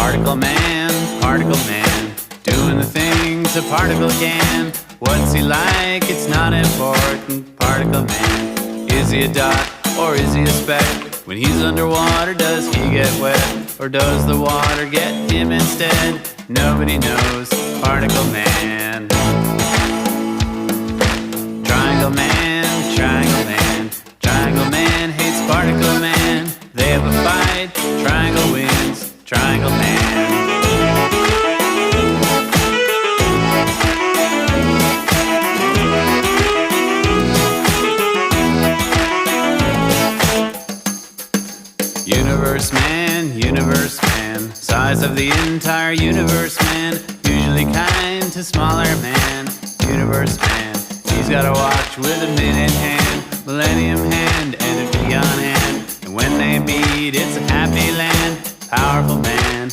particle man, doing the things a particle can. What's he like? It's not important. Particle man, is he a dot or is he a speck? When he's underwater, does he get wet, or does the water get him instead? Nobody knows. Particle man. Triangle man, triangle man, triangle man hates particle man. They have a fight, triangle wins, triangle man. Universe man, size of the entire universe man, usually kind to smaller man. Universe man, he's got a watch with a minute hand, millennium hand, and a beyond hand. And when they meet, it's a happy land. Powerful man.